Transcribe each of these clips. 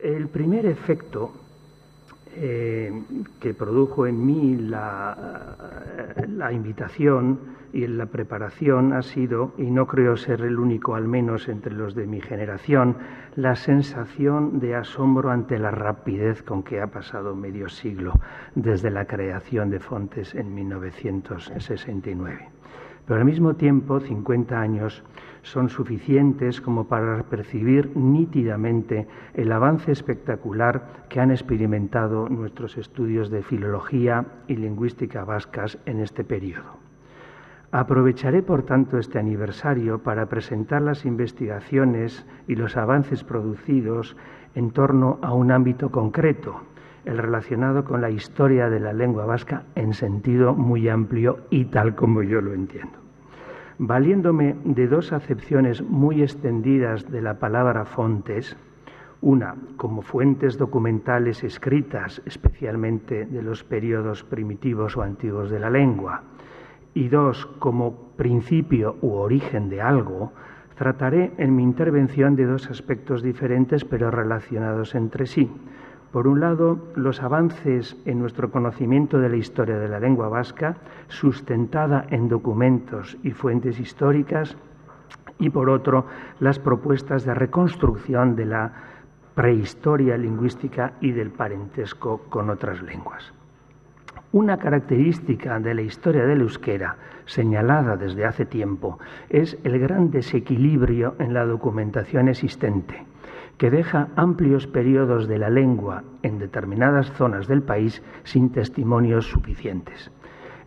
El primer efecto que produjo en mí la invitación y en la preparación ha sido, y no creo ser el único, al menos entre los de mi generación, la sensación de asombro ante la rapidez con que ha pasado medio siglo desde la creación de Fontes en 1969. Pero al mismo tiempo, 50 años son suficientes como para percibir nítidamente el avance espectacular que han experimentado nuestros estudios de filología y lingüística vascas en este periodo. Aprovecharé, por tanto, este aniversario para presentar las investigaciones y los avances producidos en torno a un ámbito concreto, el relacionado con la historia de la lengua vasca en sentido muy amplio y tal como yo lo entiendo. Valiéndome de dos acepciones muy extendidas de la palabra fontes, una como fuentes documentales escritas, especialmente de los periodos primitivos o antiguos de la lengua, y dos como principio u origen de algo, trataré en mi intervención de dos aspectos diferentes pero relacionados entre sí. Por un lado, los avances en nuestro conocimiento de la historia de la lengua vasca, sustentada en documentos y fuentes históricas, y por otro, las propuestas de reconstrucción de la prehistoria lingüística y del parentesco con otras lenguas. Una característica de la historia del euskera, señalada desde hace tiempo, es el gran desequilibrio en la documentación existente, que deja amplios periodos de la lengua en determinadas zonas del país sin testimonios suficientes.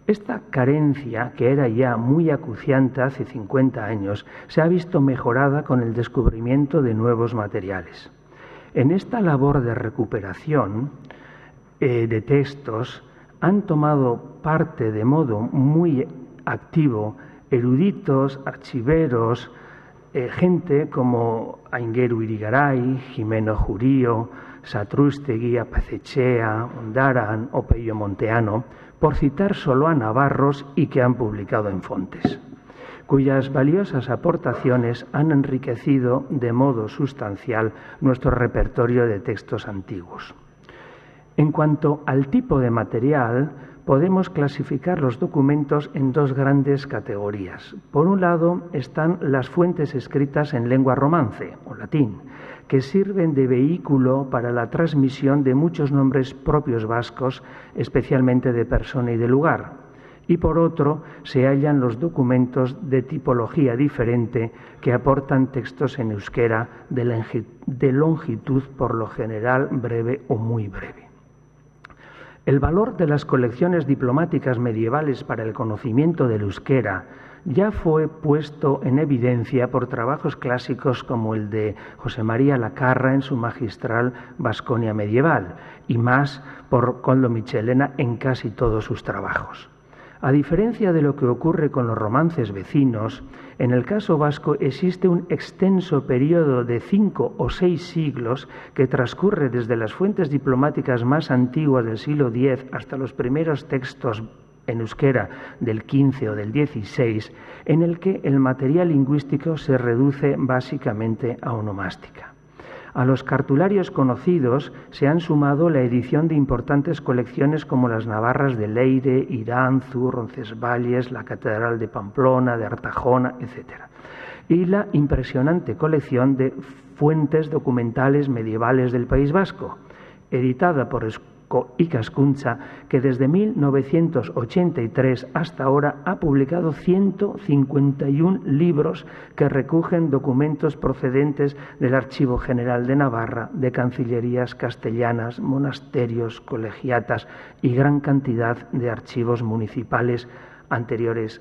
Esta carencia, que era ya muy acuciante hace 50 años, se ha visto mejorada con el descubrimiento de nuevos materiales. En esta labor de recuperación de textos han tomado parte de modo muy activo eruditos, archiveros, gente como Aingeru Irigaray, Jimeno Jurío, Satrústegui, Apacechea, Ondaran o Pello Monteano, por citar solo a navarros y que han publicado en Fontes, cuyas valiosas aportaciones han enriquecido de modo sustancial nuestro repertorio de textos antiguos. En cuanto al tipo de material, podemos clasificar los documentos en dos grandes categorías. Por un lado están las fuentes escritas en lengua romance o latín, que sirven de vehículo para la transmisión de muchos nombres propios vascos, especialmente de persona y de lugar. Y por otro se hallan los documentos de tipología diferente que aportan textos en euskera de longitud por lo general breve o muy breve. El valor de las colecciones diplomáticas medievales para el conocimiento del euskera ya fue puesto en evidencia por trabajos clásicos como el de José María Lacarra en su magistral Vasconia medieval y más por Koldo Michelena en casi todos sus trabajos. A diferencia de lo que ocurre con los romances vecinos, en el caso vasco existe un extenso periodo de 5 o 6 siglos que transcurre desde las fuentes diplomáticas más antiguas del siglo X hasta los primeros textos en euskera del XV o del XVI, en el que el material lingüístico se reduce básicamente a onomástica. A los cartularios conocidos se han sumado la edición de importantes colecciones como las navarras de Leire, Iranzu, Roncesvalles, la Catedral de Pamplona, de Artajona, etc. Y la impresionante colección de fuentes documentales medievales del País Vasco, editada por Ikaskuntza, que desde 1983 hasta ahora ha publicado 151 libros que recogen documentos procedentes del Archivo General de Navarra, de cancillerías castellanas, monasterios, colegiatas y gran cantidad de archivos municipales anteriores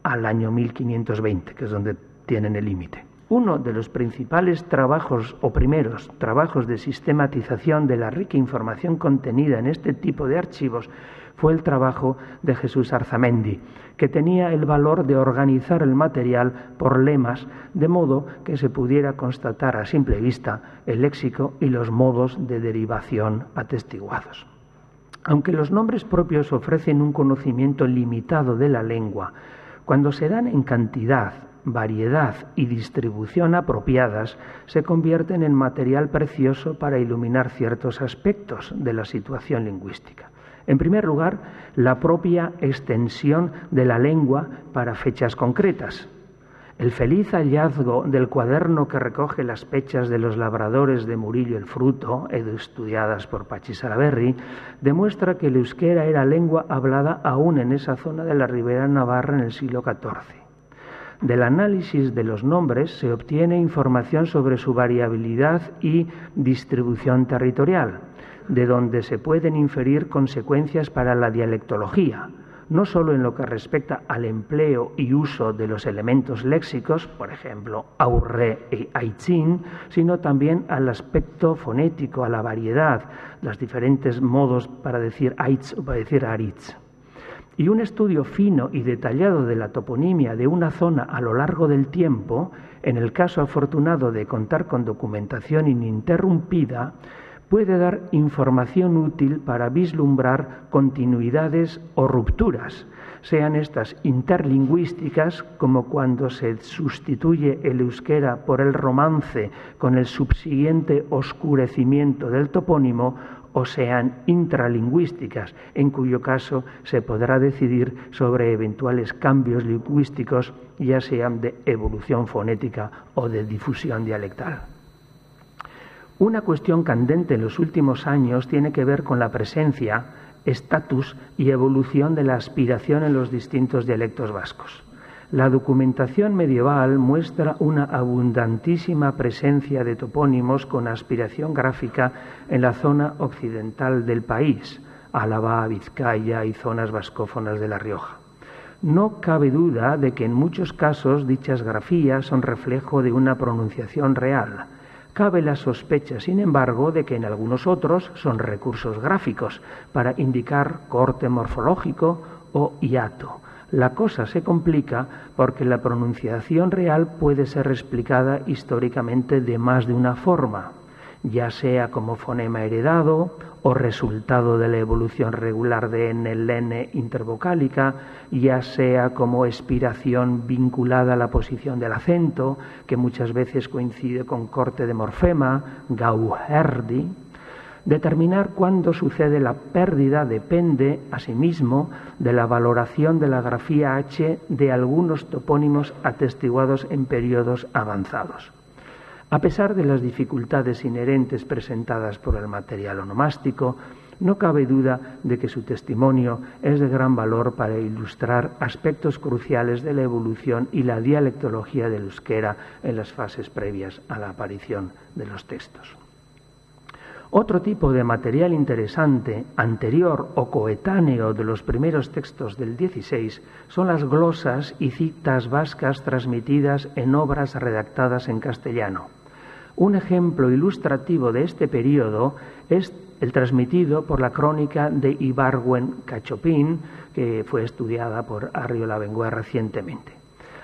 al año 1520, que es donde tienen el límite. Uno de los principales trabajos o primeros trabajos de sistematización de la rica información contenida en este tipo de archivos fue el trabajo de Jesús Arzamendi, que tenía el valor de organizar el material por lemas, de modo que se pudiera constatar a simple vista el léxico y los modos de derivación atestiguados. Aunque los nombres propios ofrecen un conocimiento limitado de la lengua, cuando se dan en cantidad variedad y distribución apropiadas se convierten en material precioso para iluminar ciertos aspectos de la situación lingüística. En primer lugar, la propia extensión de la lengua para fechas concretas. El feliz hallazgo del cuaderno que recoge las fechas de los labradores de Murillo el Fruto, estudiadas por Pachi Salaberry, demuestra que el euskera era lengua hablada aún en esa zona de la Ribera Navarra en el siglo XIV. Del análisis de los nombres se obtiene información sobre su variabilidad y distribución territorial, de donde se pueden inferir consecuencias para la dialectología, no solo en lo que respecta al empleo y uso de los elementos léxicos, por ejemplo, aurre y aitzin, sino también al aspecto fonético, a la variedad, los diferentes modos para decir aitz o para decir aritz. Y un estudio fino y detallado de la toponimia de una zona a lo largo del tiempo, en el caso afortunado de contar con documentación ininterrumpida, puede dar información útil para vislumbrar continuidades o rupturas, sean estas interlingüísticas, como cuando se sustituye el euskera por el romance con el subsiguiente oscurecimiento del topónimo, o sean intralingüísticas, en cuyo caso se podrá decidir sobre eventuales cambios lingüísticos, ya sean de evolución fonética o de difusión dialectal. Una cuestión candente en los últimos años tiene que ver con la presencia, estatus y evolución de la aspiración en los distintos dialectos vascos. La documentación medieval muestra una abundantísima presencia de topónimos con aspiración gráfica en la zona occidental del país, Álava, Vizcaya y zonas vascófonas de La Rioja. No cabe duda de que en muchos casos dichas grafías son reflejo de una pronunciación real. Cabe la sospecha, sin embargo, de que en algunos otros son recursos gráficos para indicar corte morfológico o hiato. La cosa se complica porque la pronunciación real puede ser explicada históricamente de más de una forma, ya sea como fonema heredado o resultado de la evolución regular de N intervocálica, ya sea como expiración vinculada a la posición del acento, que muchas veces coincide con corte de morfema, gauherdi. Determinar cuándo sucede la pérdida depende, asimismo, de la valoración de la grafía H de algunos topónimos atestiguados en periodos avanzados. A pesar de las dificultades inherentes presentadas por el material onomástico, no cabe duda de que su testimonio es de gran valor para ilustrar aspectos cruciales de la evolución y la dialectología del euskera en las fases previas a la aparición de los textos. Otro tipo de material interesante, anterior o coetáneo de los primeros textos del XVI, son las glosas y citas vascas transmitidas en obras redactadas en castellano. Un ejemplo ilustrativo de este periodo es el transmitido por la crónica de Ibargüen Cachopín, que fue estudiada por Arriola Bengoa recientemente.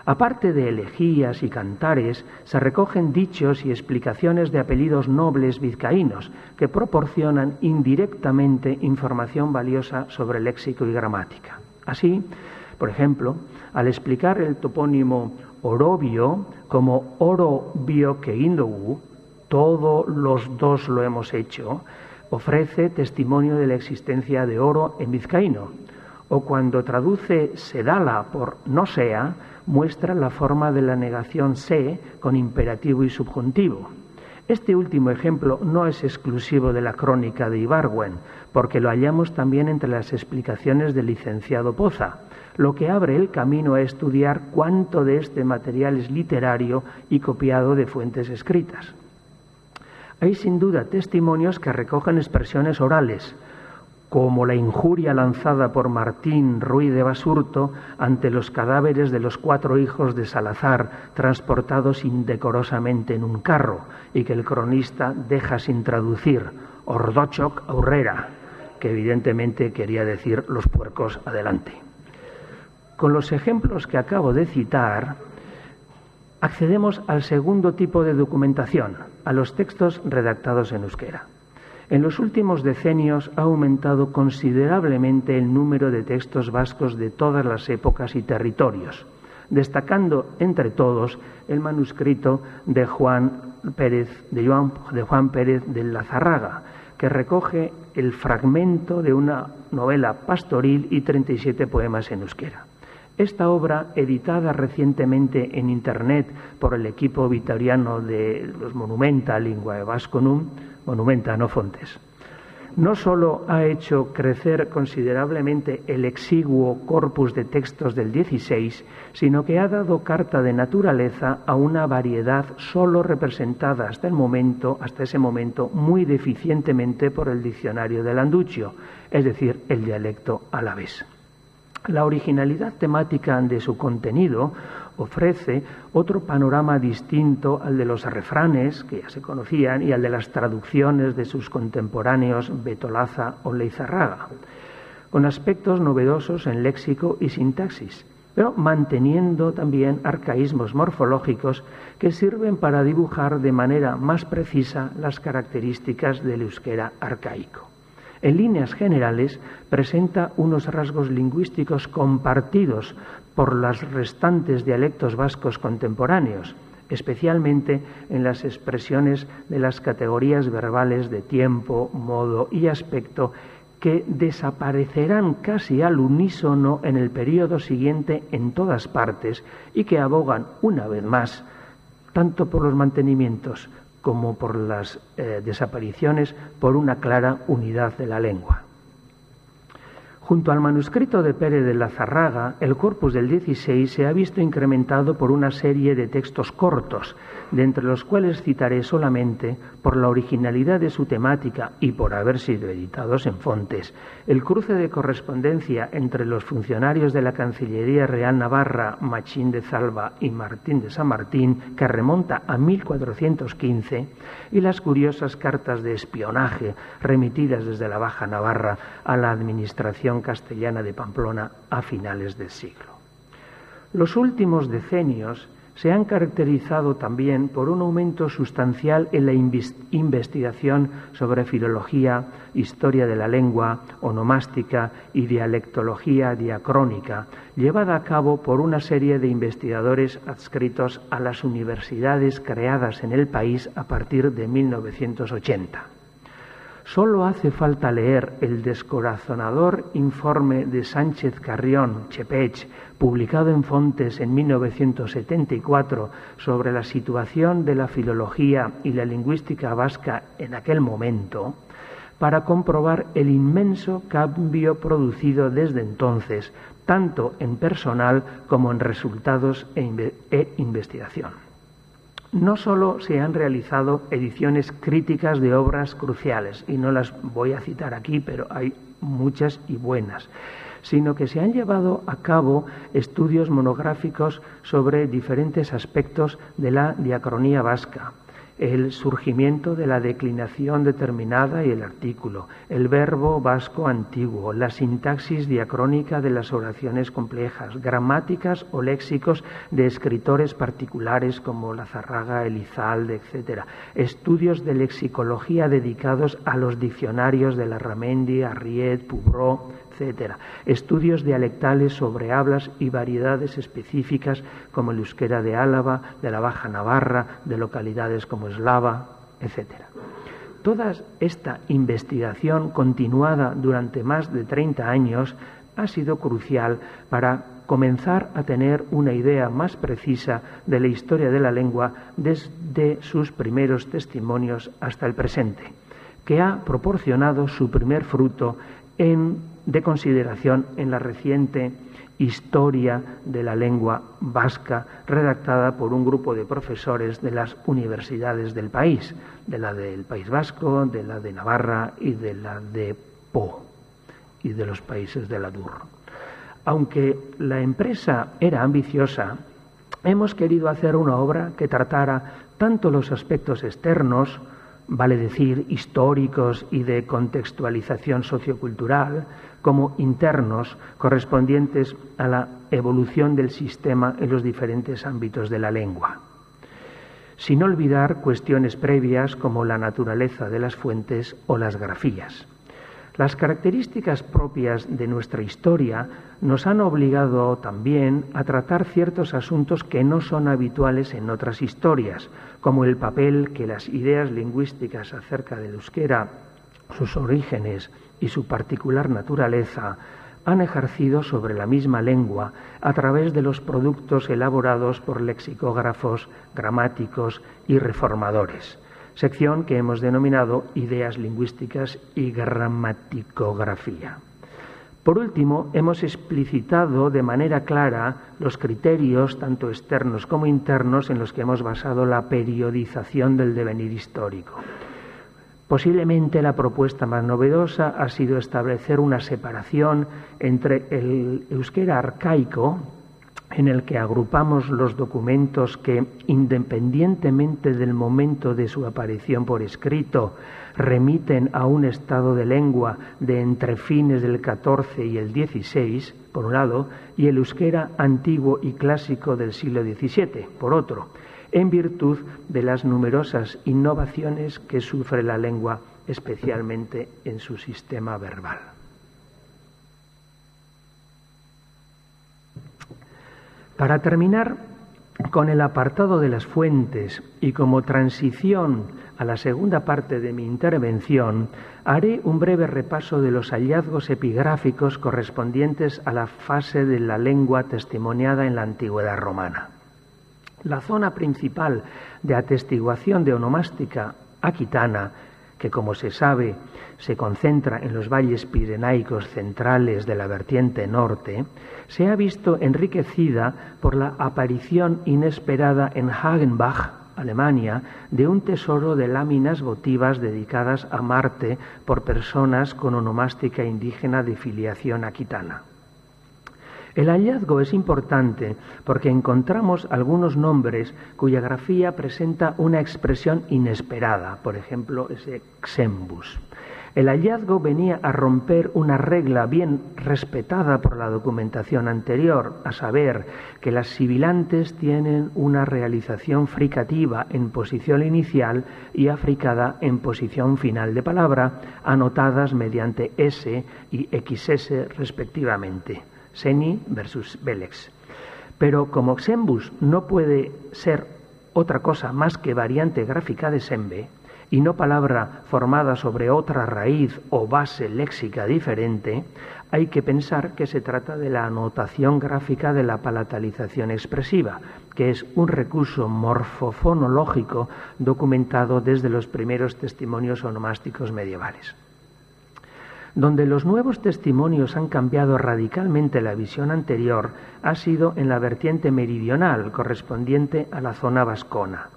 Aparte de elegías y cantares, se recogen dichos y explicaciones de apellidos nobles vizcaínos que proporcionan indirectamente información valiosa sobre léxico y gramática. Así, por ejemplo, al explicar el topónimo Orobio como Orobio Keindogu, todos los dos lo hemos hecho, ofrece testimonio de la existencia de oro en vizcaíno. O cuando traduce sedala por no sea, muestra la forma de la negación se con imperativo y subjuntivo. Este último ejemplo no es exclusivo de la crónica de Ibargüen, porque lo hallamos también entre las explicaciones del licenciado Poza, lo que abre el camino a estudiar cuánto de este material es literario y copiado de fuentes escritas. Hay sin duda testimonios que recogen expresiones orales, como la injuria lanzada por Martín Ruiz de Basurto ante los cadáveres de los 4 hijos de Salazar transportados indecorosamente en un carro y que el cronista deja sin traducir, Ordochok aurrera, que evidentemente quería decir los puercos adelante. Con los ejemplos que acabo de citar, accedemos al segundo tipo de documentación, a los textos redactados en euskera. En los últimos decenios ha aumentado considerablemente el número de textos vascos de todas las épocas y territorios. destacando entre todos el manuscrito de Juan Pérez de Lazarraga, que recoge el fragmento de una novela pastoril y 37 poemas en euskera. Esta obra, editada recientemente en Internet por el equipo vitoriano de los Monumenta Linguae Vasconum, Monumenta no Fontes, no solo ha hecho crecer considerablemente el exiguo corpus de textos del XVI, sino que ha dado carta de naturaleza a una variedad solo representada hasta ese momento muy deficientemente por el diccionario de Landuccio, es decir, el dialecto alavés. La originalidad temática de su contenido ofrece otro panorama distinto al de los refranes, que ya se conocían, y al de las traducciones de sus contemporáneos Betolaza o Leizarraga, con aspectos novedosos en léxico y sintaxis, pero manteniendo también arcaísmos morfológicos que sirven para dibujar de manera más precisa las características del euskera arcaico. En líneas generales, presenta unos rasgos lingüísticos compartidos por los restantes dialectos vascos contemporáneos, especialmente en las expresiones de las categorías verbales de tiempo, modo y aspecto, que desaparecerán casi al unísono en el período siguiente en todas partes y que abogan, una vez más, tanto por los mantenimientos como por las desapariciones, por una clara unidad de la lengua. Junto al manuscrito de Pérez de Lazarraga, el corpus del XVI se ha visto incrementado por una serie de textos cortos, de entre los cuales citaré solamente, por la originalidad de su temática y por haber sido editados en Fontes, el cruce de correspondencia entre los funcionarios de la Cancillería Real Navarra, Machín de Zalba y Martín de San Martín, que remonta a 1415, y las curiosas cartas de espionaje remitidas desde la Baja Navarra a la administración castellana de Pamplona a finales del siglo. Los últimos decenios se han caracterizado también por un aumento sustancial en la investigación sobre filología, historia de la lengua, onomástica y dialectología diacrónica, llevada a cabo por una serie de investigadores adscritos a las universidades creadas en el país a partir de 1980. Solo hace falta leer el descorazonador informe de Sánchez Carrión, Chepech, publicado en Fontes en 1974, sobre la situación de la filología y la lingüística vasca en aquel momento, para comprobar el inmenso cambio producido desde entonces, tanto en personal como en resultados e investigación. No solo se han realizado ediciones críticas de obras cruciales, y no las voy a citar aquí, pero hay muchas y buenas, sino que se han llevado a cabo estudios monográficos sobre diferentes aspectos de la diacronía vasca, el surgimiento de la declinación determinada y el artículo, el verbo vasco antiguo, la sintaxis diacrónica de las oraciones complejas, gramáticas o léxicos de escritores particulares como Lazarraga, Elizalde, etc. Estudios de lexicología dedicados a los diccionarios de Larramendi, Arriet, Pubró, etc. Estudios dialectales sobre hablas y variedades específicas como el euskera de Álava, de la Baja Navarra, de localidades como Eslava, etc. Toda esta investigación continuada durante más de 30 años ha sido crucial para comenzar a tener una idea más precisa de la historia de la lengua desde sus primeros testimonios hasta el presente, que ha proporcionado su primer fruto de consideración en la reciente Historia de la lengua vasca, redactada por un grupo de profesores de las universidades del país, de la del País Vasco, de la de Navarra y de la de Po, y de los países del Adur. Aunque la empresa era ambiciosa, hemos querido hacer una obra que tratara tanto los aspectos externos, vale decir, históricos y de contextualización sociocultural, como internos, correspondientes a la evolución del sistema en los diferentes ámbitos de la lengua, sin olvidar cuestiones previas como la naturaleza de las fuentes o las grafías. Las características propias de nuestra historia nos han obligado también a tratar ciertos asuntos que no son habituales en otras historias, como el papel que las ideas lingüísticas acerca del euskera, sus orígenes y su particular naturaleza han ejercido sobre la misma lengua a través de los productos elaborados por lexicógrafos, gramáticos y reformadores. Sección que hemos denominado Ideas lingüísticas y gramaticografía. Por último, hemos explicitado de manera clara los criterios, tanto externos como internos, en los que hemos basado la periodización del devenir histórico. Posiblemente la propuesta más novedosa ha sido establecer una separación entre el euskera arcaico, en el que agrupamos los documentos que, independientemente del momento de su aparición por escrito, remiten a un estado de lengua de entre fines del XIV y el XVI, por un lado, y el euskera antiguo y clásico del siglo XVII, por otro, en virtud de las numerosas innovaciones que sufre la lengua, especialmente en su sistema verbal. Para terminar con el apartado de las fuentes y como transición a la segunda parte de mi intervención, haré un breve repaso de los hallazgos epigráficos correspondientes a la fase de la lengua testimoniada en la antigüedad romana. La zona principal de atestiguación de onomástica aquitana, que como se sabe se concentra en los valles pirenaicos centrales de la vertiente norte, se ha visto enriquecida por la aparición inesperada en Hagenbach, Alemania, de un tesoro de láminas votivas dedicadas a Marte por personas con onomástica indígena de filiación aquitana. El hallazgo es importante porque encontramos algunos nombres cuya grafía presenta una expresión inesperada, por ejemplo, ese xembus. El hallazgo venía a romper una regla bien respetada por la documentación anterior, a saber, que las sibilantes tienen una realización fricativa en posición inicial y africada en posición final de palabra, anotadas mediante S y XS respectivamente. Seni versus Belex. Pero como xembus no puede ser otra cosa más que variante gráfica de sembe y no palabra formada sobre otra raíz o base léxica diferente, hay que pensar que se trata de la anotación gráfica de la palatalización expresiva, que es un recurso morfofonológico documentado desde los primeros testimonios onomásticos medievales. Donde los nuevos testimonios han cambiado radicalmente la visión anterior ha sido en la vertiente meridional, correspondiente a la zona vascona.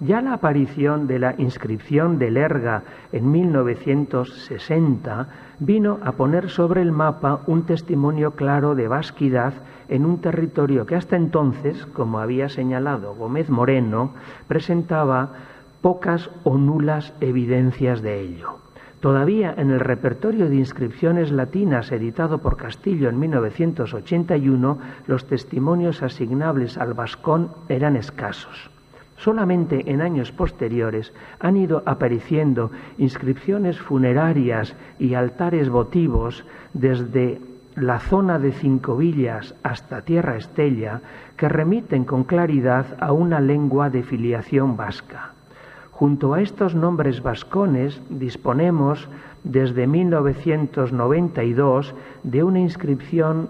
Ya la aparición de la inscripción de Lerga en 1960 vino a poner sobre el mapa un testimonio claro de vasquidad en un territorio que hasta entonces, como había señalado Gómez Moreno, presentaba pocas o nulas evidencias de ello. Todavía en el repertorio de inscripciones latinas editado por Castillo en 1981, los testimonios asignables al vascón eran escasos. Solamente en años posteriores han ido apareciendo inscripciones funerarias y altares votivos desde la zona de Cinco Villas hasta Tierra Estella que remiten con claridad a una lengua de filiación vasca. Junto a estos nombres vascones disponemos desde 1992 de una inscripción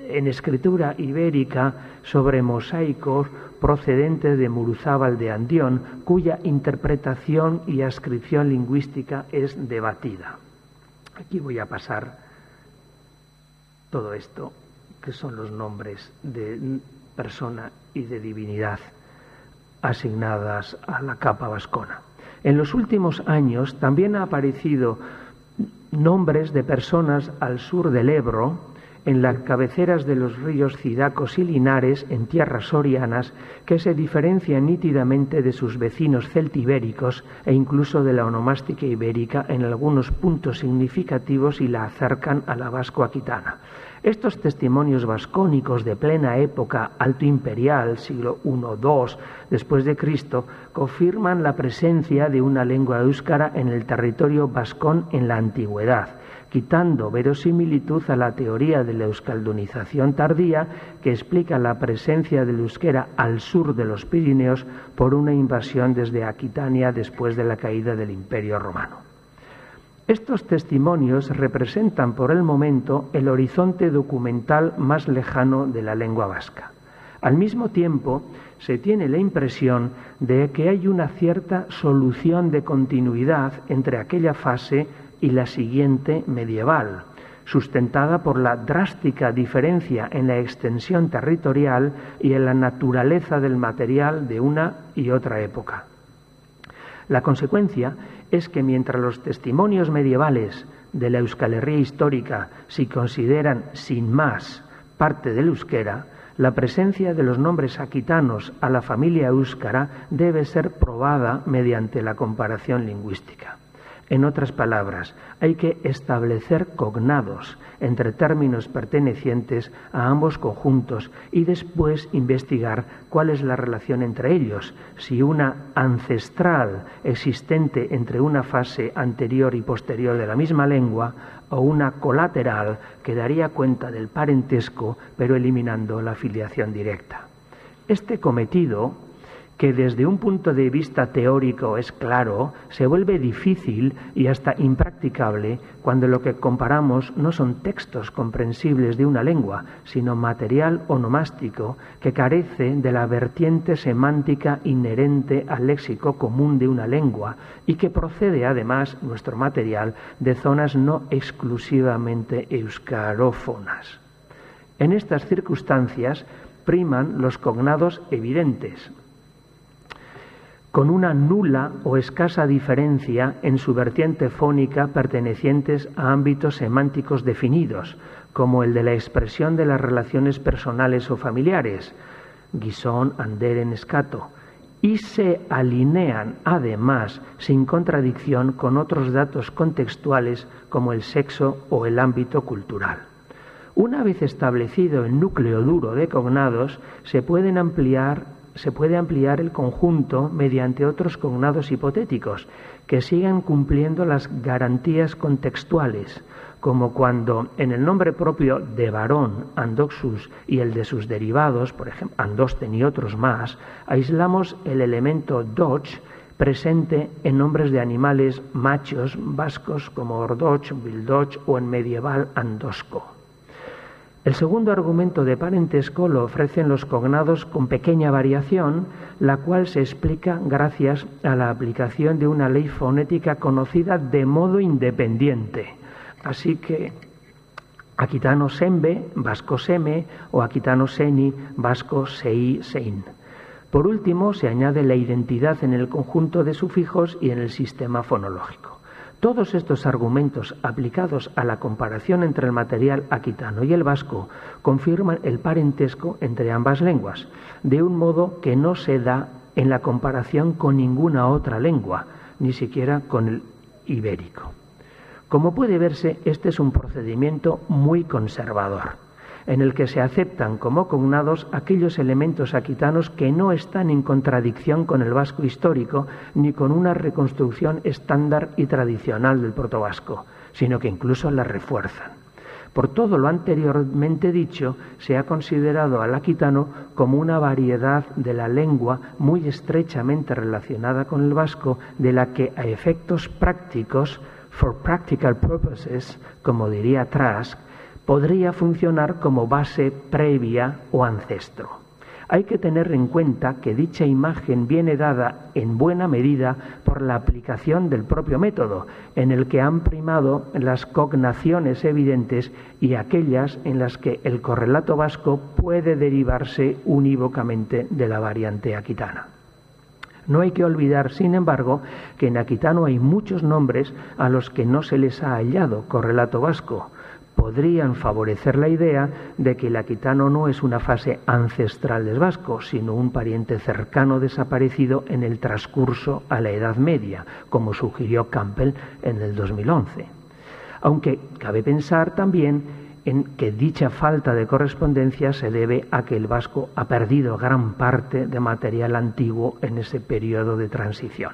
en escritura ibérica sobre mosaicos procedente de Muruzábal de Andión, cuya interpretación y ascripción lingüística es debatida. Aquí voy a pasar todo esto, que son los nombres de persona y de divinidad asignadas a la capa vascona. En los últimos años también han aparecido nombres de personas al sur del Ebro, en las cabeceras de los ríos Cidacos y Linares, en tierras sorianas, que se diferencian nítidamente de sus vecinos celtibéricos e incluso de la onomástica ibérica en algunos puntos significativos y la acercan a la vasco-aquitana. Estos testimonios vascónicos de plena época altoimperial, siglo I-II después de Cristo, confirman la presencia de una lengua éuskara en el territorio vascón en la antigüedad, quitando verosimilitud a la teoría de la euskaldunización tardía que explica la presencia del euskera al sur de los Pirineos por una invasión desde Aquitania después de la caída del Imperio Romano. Estos testimonios representan por el momento el horizonte documental más lejano de la lengua vasca. Al mismo tiempo, se tiene la impresión de que hay una cierta solución de continuidad entre aquella fase y la siguiente medieval, sustentada por la drástica diferencia en la extensión territorial y en la naturaleza del material de una y otra época. La consecuencia es que mientras los testimonios medievales de la Euskal Herria histórica se consideran sin más parte del euskera, la presencia de los nombres aquitanos a la familia éuskara debe ser probada mediante la comparación lingüística. En otras palabras, hay que establecer cognados entre términos pertenecientes a ambos conjuntos y después investigar cuál es la relación entre ellos, si una ancestral existente entre una fase anterior y posterior de la misma lengua o una colateral que daría cuenta del parentesco pero eliminando la filiación directa. Este cometido, que desde un punto de vista teórico es claro, se vuelve difícil y hasta impracticable cuando lo que comparamos no son textos comprensibles de una lengua, sino material onomástico que carece de la vertiente semántica inherente al léxico común de una lengua y que procede además, nuestro material, de zonas no exclusivamente euskarófonas. En estas circunstancias priman los cognados evidentes, con una nula o escasa diferencia en su vertiente fónica pertenecientes a ámbitos semánticos definidos, como el de la expresión de las relaciones personales o familiares, gizon, anderen, escato, y se alinean además sin contradicción con otros datos contextuales como el sexo o el ámbito cultural. Una vez establecido el núcleo duro de cognados, se puede ampliar el conjunto mediante otros cognados hipotéticos que sigan cumpliendo las garantías contextuales, como cuando en el nombre propio de varón, andoxus, y el de sus derivados, por ejemplo, andosten y otros más, aislamos el elemento doch presente en nombres de animales machos vascos como ordoch, bildoch o en medieval andosco. El segundo argumento de parentesco lo ofrecen los cognados con pequeña variación, la cual se explica gracias a la aplicación de una ley fonética conocida de modo independiente. Así que aquitano sembe, vasco seme, o aquitano seni, vasco sei, sein. Por último, se añade la identidad en el conjunto de sufijos y en el sistema fonológico. Todos estos argumentos aplicados a la comparación entre el material aquitano y el vasco confirman el parentesco entre ambas lenguas, de un modo que no se da en la comparación con ninguna otra lengua, ni siquiera con el ibérico. Como puede verse, este es un procedimiento muy conservador, en el que se aceptan como cognados aquellos elementos aquitanos que no están en contradicción con el vasco histórico ni con una reconstrucción estándar y tradicional del protovasco, sino que incluso la refuerzan. Por todo lo anteriormente dicho, se ha considerado al aquitano como una variedad de la lengua muy estrechamente relacionada con el vasco, de la que a efectos prácticos, for practical purposes, como diría Trask, podría funcionar como base previa o ancestro. Hay que tener en cuenta que dicha imagen viene dada en buena medida por la aplicación del propio método, en el que han primado las cognaciones evidentes y aquellas en las que el correlato vasco puede derivarse unívocamente de la variante aquitana. No hay que olvidar, sin embargo, que en aquitano hay muchos nombres a los que no se les ha hallado correlato vasco. podrían favorecer la idea de que el aquitano no es una fase ancestral del vasco, sino un pariente cercano desaparecido en el transcurso a la Edad Media, como sugirió Campbell en el 2011. Aunque cabe pensar también en que dicha falta de correspondencia se debe a que el vasco ha perdido gran parte de material antiguo en ese periodo de transición.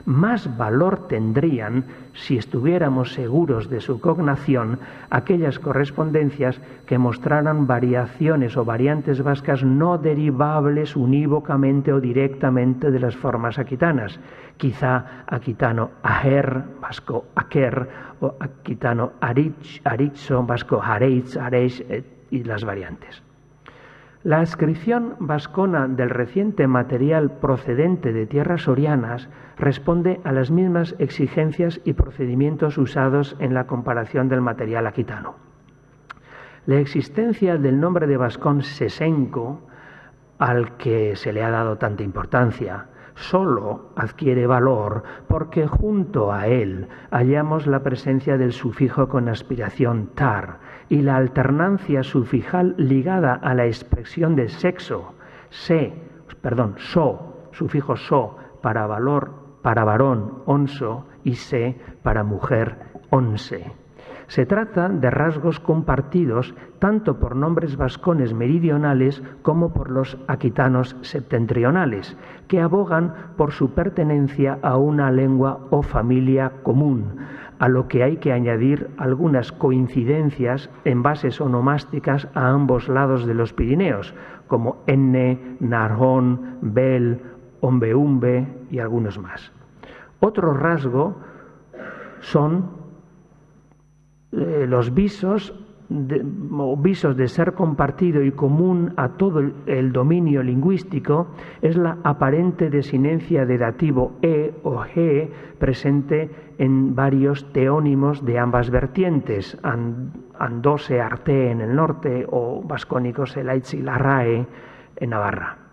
Más valor tendrían, si estuviéramos seguros de su cognación, aquellas correspondencias que mostraran variaciones o variantes vascas no derivables unívocamente o directamente de las formas aquitanas. Quizá aquitano aher, vasco aquer, o aquitano aritzo, vasco areitz, areiz, y las variantes. La ascripción vascona del reciente material procedente de tierras sorianas responde a las mismas exigencias y procedimientos usados en la comparación del material aquitano. La existencia del nombre de vascón sesenco, al que se le ha dado tanta importancia, solo adquiere valor porque junto a él hallamos la presencia del sufijo con aspiración tar y la alternancia sufijal ligada a la expresión de sexo, so, sufijo so para varón, onso, y se para mujer, onse. Se trata de rasgos compartidos tanto por nombres vascones meridionales como por los aquitanos septentrionales, que abogan por su pertenencia a una lengua o familia común, a lo que hay que añadir algunas coincidencias en bases onomásticas a ambos lados de los Pirineos, como enne, narjón, bel, ombeumbe y algunos más. Otro rasgo son los visos de ser compartido y común a todo el dominio lingüístico es la aparente desinencia de dativo e o ge presente en varios teónimos de ambas vertientes, andose arte en el norte o vascónicos elaitzi larrae en Navarra.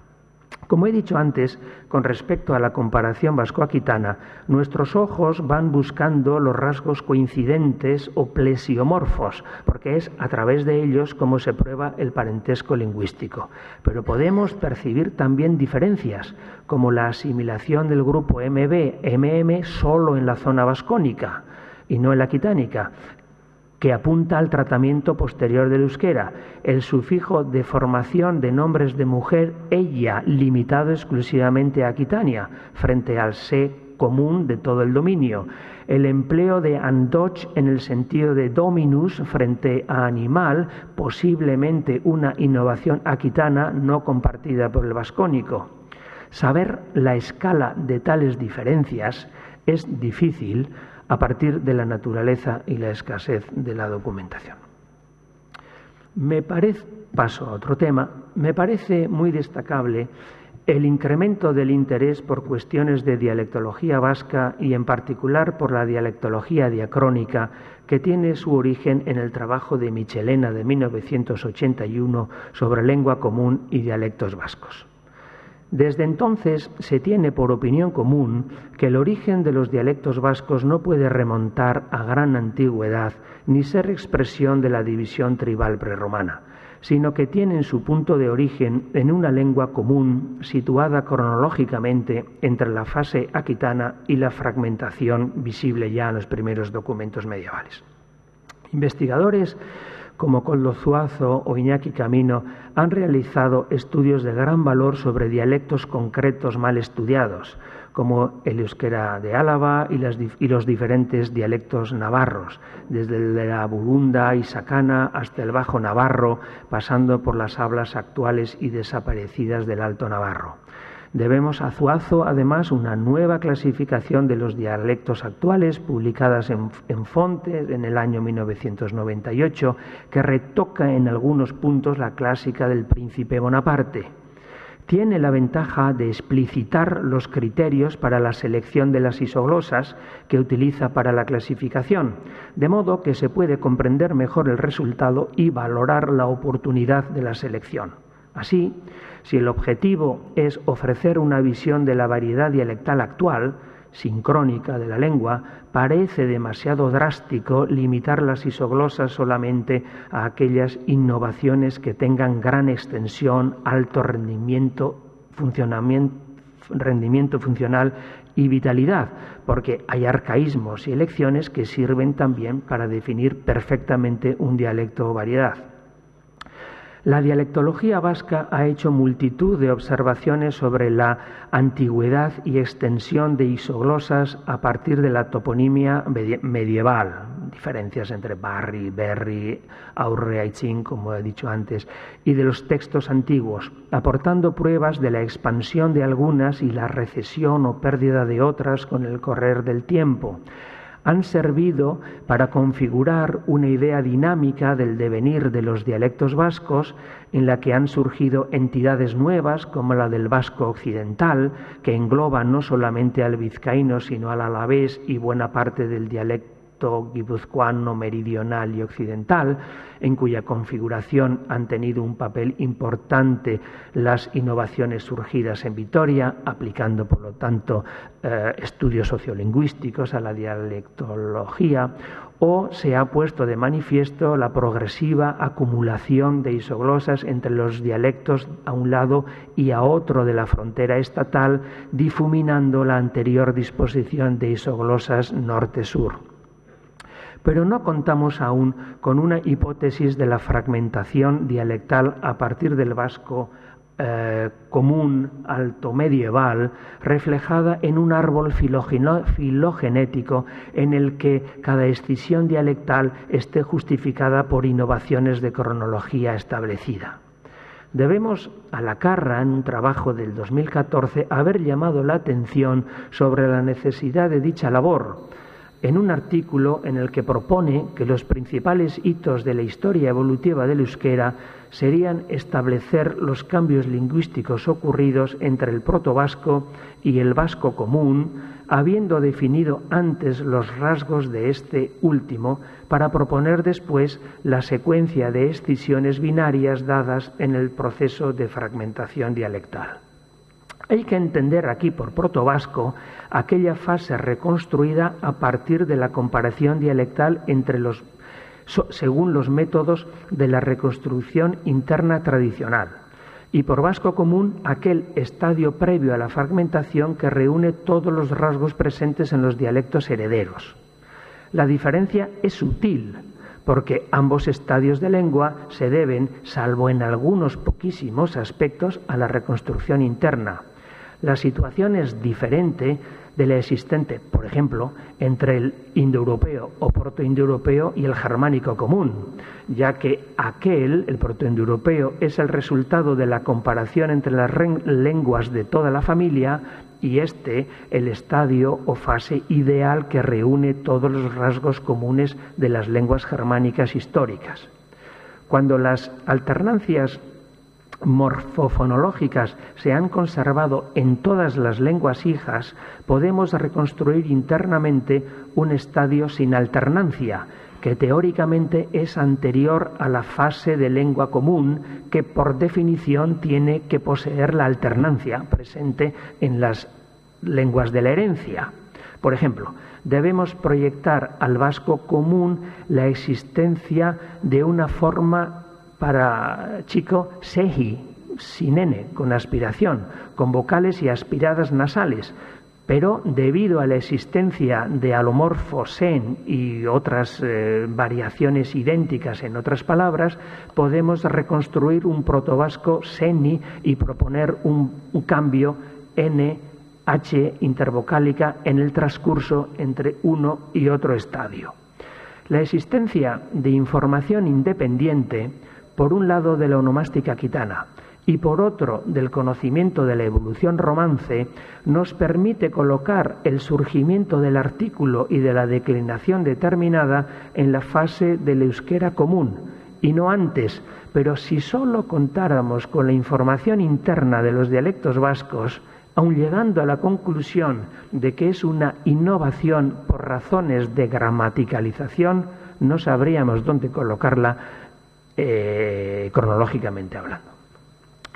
Como he dicho antes, con respecto a la comparación vasco-aquitana, nuestros ojos van buscando los rasgos coincidentes o plesiomorfos, porque es a través de ellos como se prueba el parentesco lingüístico. Pero podemos percibir también diferencias, como la asimilación del grupo MB, solo en la zona vascónica y no en la aquitánica, que apunta al tratamiento posterior del euskera, el sufijo de formación de nombres de mujer, ella, limitado exclusivamente a Aquitania, frente al se común de todo el dominio, el empleo de andoch en el sentido de dominus frente a animal, posiblemente una innovación aquitana no compartida por el vascónico. Saber la escala de tales diferencias es difícil a partir de la naturaleza y la escasez de la documentación. Paso a otro tema, me parece muy destacable el incremento del interés por cuestiones de dialectología vasca y en particular por la dialectología diacrónica que tiene su origen en el trabajo de Michelena de 1981 sobre lengua común y dialectos vascos. Desde entonces se tiene por opinión común que el origen de los dialectos vascos no puede remontar a gran antigüedad ni ser expresión de la división tribal prerromana, sino que tienen su punto de origen en una lengua común situada cronológicamente entre la fase aquitana y la fragmentación visible ya en los primeros documentos medievales. Investigadores como Koldo Zuazo o Iñaki Camino han realizado estudios de gran valor sobre dialectos concretos mal estudiados, como el euskera de Álava y los diferentes dialectos navarros, desde el de la burunda y sacana hasta el bajo navarro, pasando por las hablas actuales y desaparecidas del alto navarro. Debemos a Zuazo, además, una nueva clasificación de los dialectos actuales, publicadas en Fontes en el año 1998, que retoca en algunos puntos la clásica del Príncipe Bonaparte. Tiene la ventaja de explicitar los criterios para la selección de las isoglosas que utiliza para la clasificación, de modo que se puede comprender mejor el resultado y valorar la oportunidad de la selección. Así, si el objetivo es ofrecer una visión de la variedad dialectal actual, sincrónica de la lengua, parece demasiado drástico limitar las isoglosas solamente a aquellas innovaciones que tengan gran extensión, alto rendimiento funcional y vitalidad, porque hay arcaísmos y elecciones que sirven también para definir perfectamente un dialecto o variedad. La dialectología vasca ha hecho multitud de observaciones sobre la antigüedad y extensión de isoglosas a partir de la toponimia medieval, diferencias entre barri, berri, aurre, aitzin, como he dicho antes, y de los textos antiguos, aportando pruebas de la expansión de algunas y la recesión o pérdida de otras con el correr del tiempo. Han servido para configurar una idea dinámica del devenir de los dialectos vascos, en la que han surgido entidades nuevas como la del vasco occidental, que engloba no solamente al vizcaíno sino al alavés y buena parte del dialecto guipuzcoano meridional y occidental, en cuya configuración han tenido un papel importante las innovaciones surgidas en Vitoria, aplicando por lo tanto estudios sociolingüísticos a la dialectología, o se ha puesto de manifiesto la progresiva acumulación de isoglosas entre los dialectos a un lado y a otro de la frontera estatal, difuminando la anterior disposición de isoglosas norte-sur. Pero no contamos aún con una hipótesis de la fragmentación dialectal a partir del vasco común alto medieval, reflejada en un árbol filogenético en el que cada escisión dialectal esté justificada por innovaciones de cronología establecida. Debemos a la Carra, en un trabajo del 2014, haber llamado la atención sobre la necesidad de dicha labor, en un artículo en el que propone que los principales hitos de la historia evolutiva del euskera serían establecer los cambios lingüísticos ocurridos entre el protovasco y el vasco común, habiendo definido antes los rasgos de este último, para proponer después la secuencia de escisiones binarias dadas en el proceso de fragmentación dialectal. Hay que entender aquí por protovasco aquella fase reconstruida a partir de la comparación dialectal según los métodos de la reconstrucción interna tradicional, y por vasco común aquel estadio previo a la fragmentación que reúne todos los rasgos presentes en los dialectos herederos. La diferencia es sutil, porque ambos estadios de lengua se deben, salvo en algunos poquísimos aspectos, a la reconstrucción interna. La situación es diferente de la existente, por ejemplo, entre el indoeuropeo o protoindoeuropeo y el germánico común, ya que el protoindoeuropeo, es el resultado de la comparación entre las lenguas de toda la familia, y el estadio o fase ideal que reúne todos los rasgos comunes de las lenguas germánicas históricas. Cuando las alternancias morfofonológicas se han conservado en todas las lenguas hijas, podemos reconstruir internamente un estadio sin alternancia, que teóricamente es anterior a la fase de lengua común, que por definición tiene que poseer la alternancia presente en las lenguas de la herencia. Por ejemplo, debemos proyectar al vasco común la existencia de una forma para chico sehi, sin n, con aspiración, con vocales y aspiradas nasales, pero debido a la existencia de alomorfo sen y otras variaciones idénticas en otras palabras, podemos reconstruir un protovasco seni y proponer un cambio n, h intervocálica en el transcurso entre uno y otro estadio. La existencia de información independiente, por un lado de la onomástica aquitana y por otro del conocimiento de la evolución romance, nos permite colocar el surgimiento del artículo y de la declinación determinada en la fase del euskera común, y no antes, pero si sólo contáramos con la información interna de los dialectos vascos, aun llegando a la conclusión de que es una innovación por razones de gramaticalización, no sabríamos dónde colocarla cronológicamente hablando.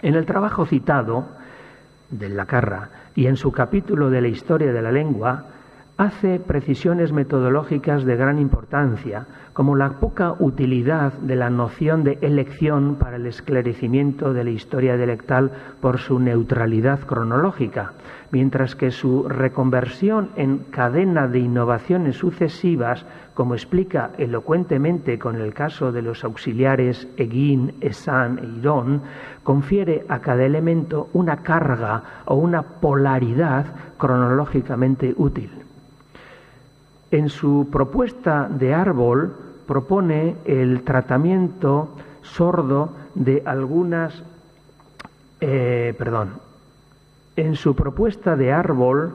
En el trabajo citado de Lacarra, y en su capítulo de la historia de la lengua, hace precisiones metodológicas de gran importancia, como la poca utilidad de la noción de elección para el esclarecimiento de la historia dialectal por su neutralidad cronológica, mientras que su reconversión en cadena de innovaciones sucesivas, como explica elocuentemente con el caso de los auxiliares egin, esan e irón, confiere a cada elemento una carga o una polaridad cronológicamente útil. En su propuesta de árbol propone el tratamiento sordo de algunas... En su propuesta de árbol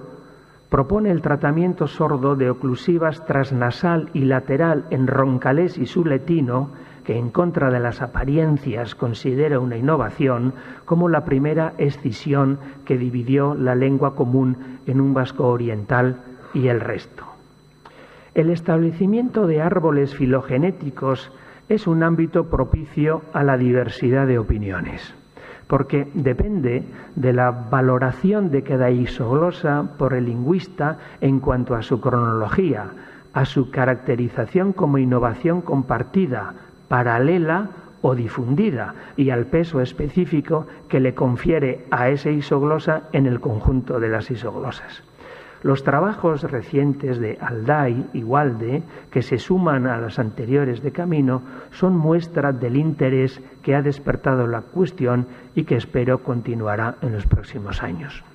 propone el tratamiento sordo de oclusivas transnasal y lateral en roncalés y suletino, que en contra de las apariencias considera una innovación, como la primera escisión que dividió la lengua común en un vasco oriental y el resto. El establecimiento de árboles filogenéticos es un ámbito propicio a la diversidad de opiniones, porque depende de la valoración de cada isoglosa por el lingüista en cuanto a su cronología, a su caracterización como innovación compartida, paralela o difundida, y al peso específico que le confiere a esa isoglosa en el conjunto de las isoglosas. Los trabajos recientes de Alday y Walde, que se suman a los anteriores de Camino, son muestra del interés que ha despertado la cuestión y que espero continuará en los próximos años.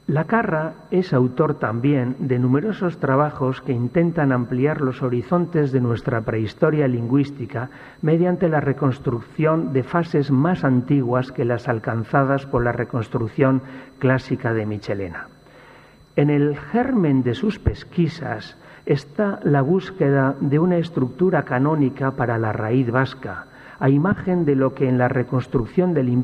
Lacarra es autor también de numerosos trabajos que intentan ampliar los horizontes de nuestra prehistoria lingüística mediante la reconstrucción de fases más antiguas que las alcanzadas por la reconstrucción clásica de Michelena. En el germen de sus pesquisas está la búsqueda de una estructura canónica para la raíz vasca, a imagen de lo que en la reconstrucción del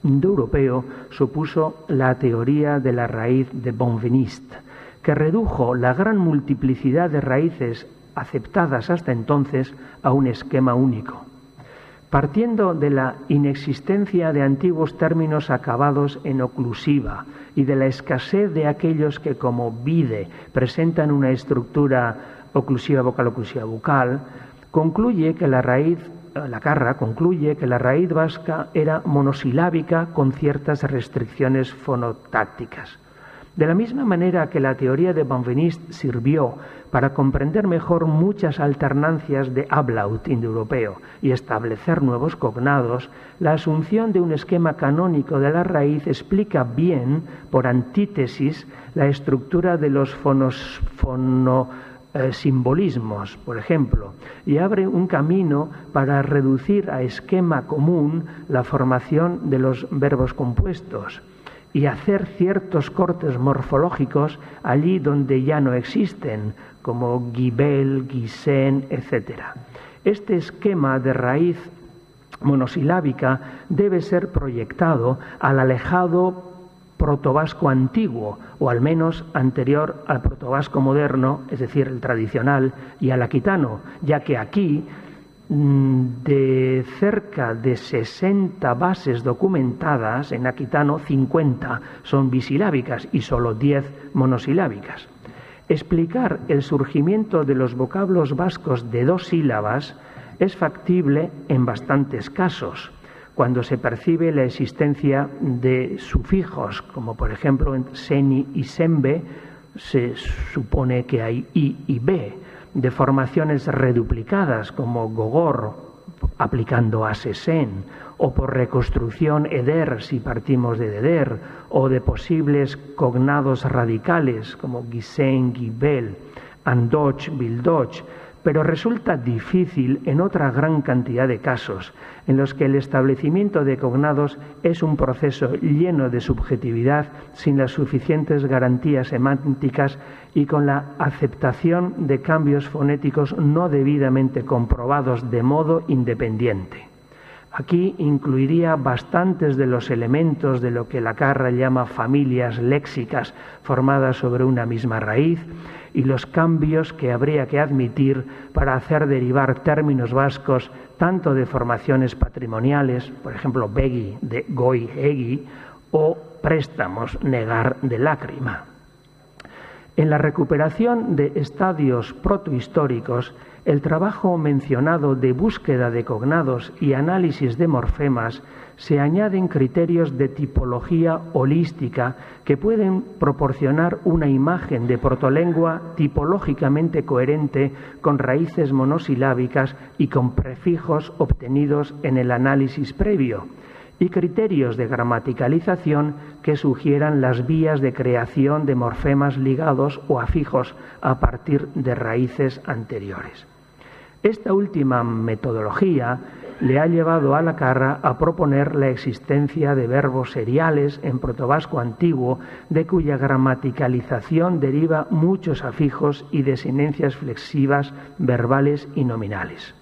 indoeuropeo supuso la teoría de la raíz de Benveniste, que redujo la gran multiplicidad de raíces aceptadas hasta entonces a un esquema único. Partiendo de la inexistencia de antiguos términos acabados en oclusiva y de la escasez de aquellos que como vide presentan una estructura oclusiva vocal, Lacarra concluye que la raíz vasca era monosilábica con ciertas restricciones fonotácticas. De la misma manera que la teoría de Benveniste sirvió para comprender mejor muchas alternancias de ablaut indoeuropeo y establecer nuevos cognados, la asunción de un esquema canónico de la raíz explica bien, por antítesis, la estructura de los simbolismos, por ejemplo, y abre un camino para reducir a esquema común la formación de los verbos compuestos y hacer ciertos cortes morfológicos allí donde ya no existen, como gibel, guisen, etc. Este esquema de raíz monosilábica debe ser proyectado al alejado protovasco antiguo, o al menos anterior al protovasco moderno, es decir, el tradicional, y al aquitano, ya que aquí, de cerca de 60 bases documentadas, en aquitano 50 son bisilábicas y solo 10 monosilábicas. Explicar el surgimiento de los vocablos vascos de 2 sílabas es factible en bastantes casos, cuando se percibe la existencia de sufijos, como por ejemplo en seni y sembe se supone que hay i y b, de formaciones reduplicadas como gogor, aplicando a sesen, o por reconstrucción eder si partimos de deder, o de posibles cognados radicales como gisen, gibel, andoch, bildoch, pero resulta difícil en otra gran cantidad de casos en los que el establecimiento de cognados es un proceso lleno de subjetividad, sin las suficientes garantías semánticas y con la aceptación de cambios fonéticos no debidamente comprobados de modo independiente. Aquí incluiría bastantes de los elementos de lo que Lacarra llama familias léxicas formadas sobre una misma raíz y los cambios que habría que admitir para hacer derivar términos vascos tanto de formaciones patrimoniales, por ejemplo, begi de goi egi, o préstamos, negar de lágrima. En la recuperación de estadios protohistóricos, el trabajo mencionado de búsqueda de cognados y análisis de morfemas se añaden criterios de tipología holística que pueden proporcionar una imagen de protolengua tipológicamente coherente con raíces monosilábicas y con prefijos obtenidos en el análisis previo, y criterios de gramaticalización que sugieran las vías de creación de morfemas ligados o afijos a partir de raíces anteriores. Esta última metodología le ha llevado a Lacarra a proponer la existencia de verbos seriales en protovasco antiguo, de cuya gramaticalización deriva muchos afijos y desinencias flexivas verbales y nominales.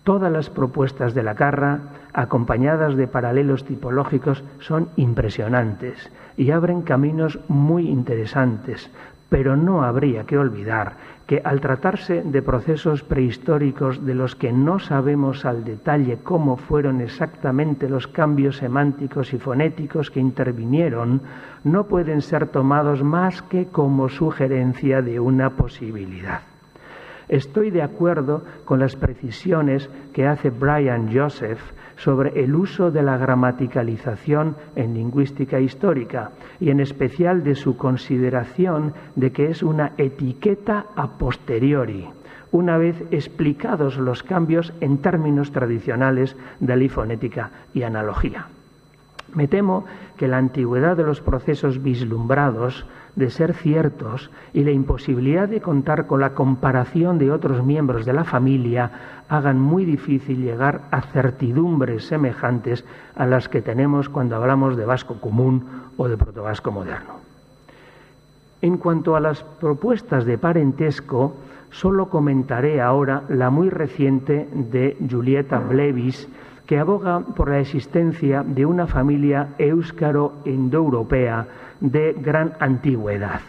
Todas las propuestas de Lacarra, acompañadas de paralelos tipológicos, son impresionantes y abren caminos muy interesantes, pero no habría que olvidar que al tratarse de procesos prehistóricos de los que no sabemos al detalle cómo fueron exactamente los cambios semánticos y fonéticos que intervinieron, no pueden ser tomados más que como sugerencia de una posibilidad. Estoy de acuerdo con las precisiones que hace Brian Joseph sobre el uso de la gramaticalización en lingüística histórica y en especial de su consideración de que es una etiqueta a posteriori, una vez explicados los cambios en términos tradicionales de la fonética y analogía. Me temo que la antigüedad de los procesos vislumbrados, de ser ciertos, y la imposibilidad de contar con la comparación de otros miembros de la familia hagan muy difícil llegar a certidumbres semejantes a las que tenemos cuando hablamos de vasco común o de protovasco moderno. En cuanto a las propuestas de parentesco, solo comentaré ahora la muy reciente de Julieta Blevis, que aboga por la existencia de una familia éuskaro-indoeuropea de gran antigüedad,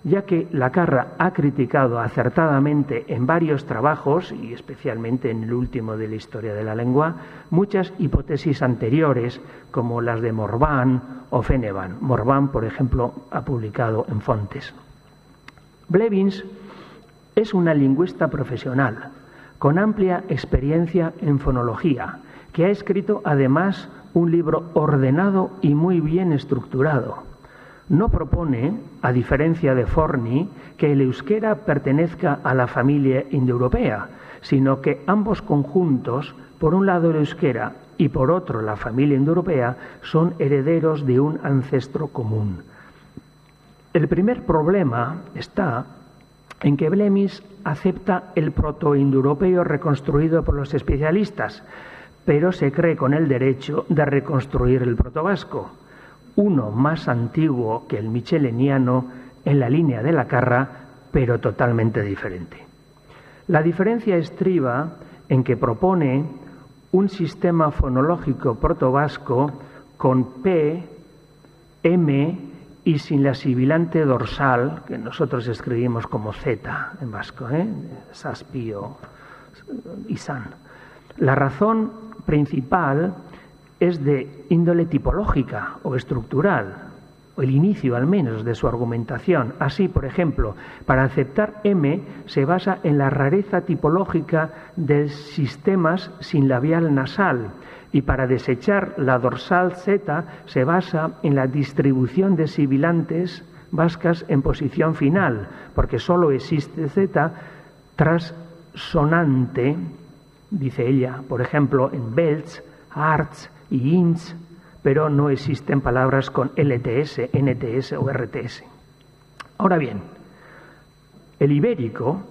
ya que Lacarra ha criticado acertadamente en varios trabajos, y especialmente en el último de la historia de la lengua, muchas hipótesis anteriores, como las de Morvan o Fenevan. Morvan, por ejemplo, ha publicado en Fontes. Blevins es una lingüista profesional, con amplia experiencia en fonología, que ha escrito además un libro ordenado y muy bien estructurado. No propone, a diferencia de Forni, que el euskera pertenezca a la familia indoeuropea, sino que ambos conjuntos, por un lado el euskera y por otro la familia indoeuropea, son herederos de un ancestro común. El primer problema está en que Blemis acepta el protoindoeuropeo reconstruido por los especialistas, pero se cree con el derecho de reconstruir el protovasco, uno más antiguo que el micheleniano en la línea de Lacarra, pero totalmente diferente. La diferencia estriba en que propone un sistema fonológico protovasco con P, M y sin la sibilante dorsal, que nosotros escribimos como Z en vasco, Saspio y San. La razón principal es de índole tipológica o estructural, o el inicio al menos de su argumentación. Así, por ejemplo, para aceptar M se basa en la rareza tipológica de sistemas sin labial nasal, y para desechar la dorsal Z se basa en la distribución de sibilantes vascas en posición final, porque solo existe Z tras sonante, dice ella, por ejemplo, en Belts, Arts y Ints, pero no existen palabras con LTS, NTS o RTS. Ahora bien, el ibérico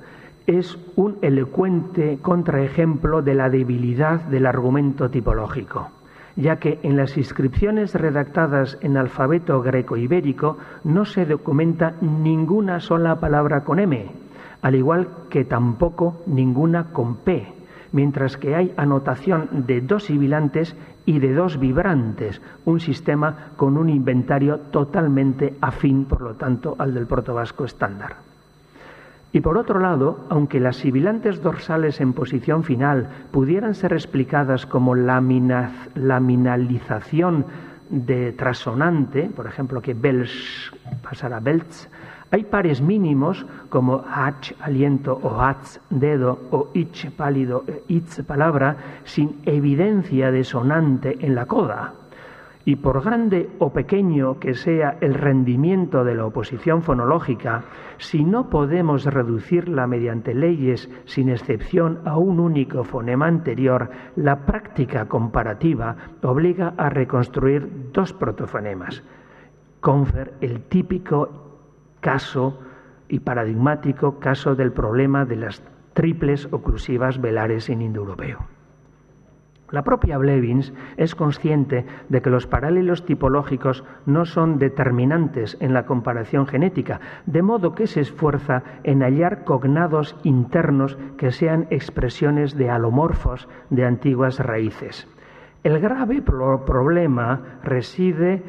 es un elocuente contraejemplo de la debilidad del argumento tipológico, ya que en las inscripciones redactadas en alfabeto greco-ibérico no se documenta ninguna sola palabra con M, al igual que tampoco ninguna con P, mientras que hay anotación de 2 sibilantes y de 2 vibrantes, un sistema con un inventario totalmente afín, por lo tanto, al del protovasco estándar. Y por otro lado, aunque las sibilantes dorsales en posición final pudieran ser explicadas como laminalización de trasonante, por ejemplo, que belch pasará a belch, hay pares mínimos como hach, aliento, o hats, dedo, o ich, pálido, itz, palabra, sin evidencia de sonante en la coda. Y por grande o pequeño que sea el rendimiento de la oposición fonológica, si no podemos reducirla mediante leyes sin excepción a un único fonema anterior, la práctica comparativa obliga a reconstruir dos protofonemas. Confer el típico caso y paradigmático caso del problema de las triples oclusivas velares en indoeuropeo. La propia Blevins es consciente de que los paralelos tipológicos no son determinantes en la comparación genética, de modo que se esfuerza en hallar cognados internos que sean expresiones de alomorfos de antiguas raíces. El grave problema reside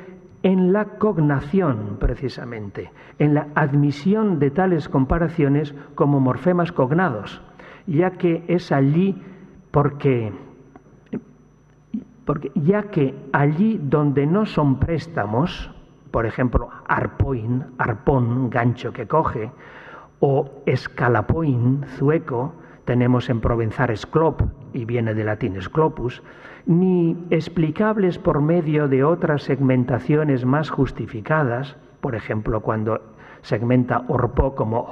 en la cognación, precisamente, en la admisión de tales comparaciones como morfemas cognados, ya que es allí ya que allí donde no son préstamos, por ejemplo, arpoin, arpón, gancho que coge, o escalapoin, zueco, tenemos en provenzal sclop, y viene del latín sclopus, ni explicables por medio de otras segmentaciones más justificadas, por ejemplo, cuando segmenta orpo como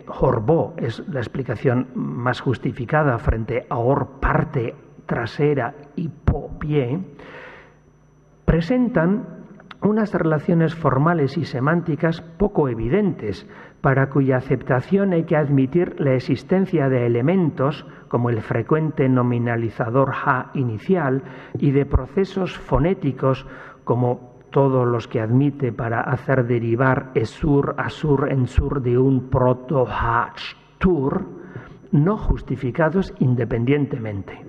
jorbó es la explicación más justificada frente a or, parte trasera, y po, pie, presentan unas relaciones formales y semánticas poco evidentes, para cuya aceptación hay que admitir la existencia de elementos como el frecuente nominalizador ja inicial y de procesos fonéticos como todos los que admite para hacer derivar esur, asur, ensur de un proto-ha-tur, no justificados independientemente.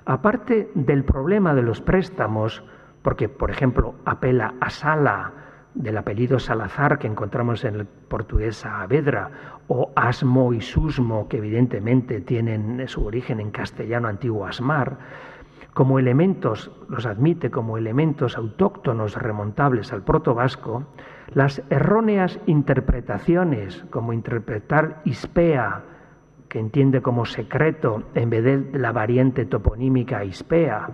Aparte del problema de los préstamos, porque, por ejemplo, apela a Sala, del apellido Salazar que encontramos en el portugués Saavedra, o Asmo y Susmo, que evidentemente tienen su origen en castellano antiguo Asmar, como elementos, los admite como elementos autóctonos remontables al protovasco, las erróneas interpretaciones, como interpretar ispea, que entiende como secreto en vez de la variante toponímica ispea,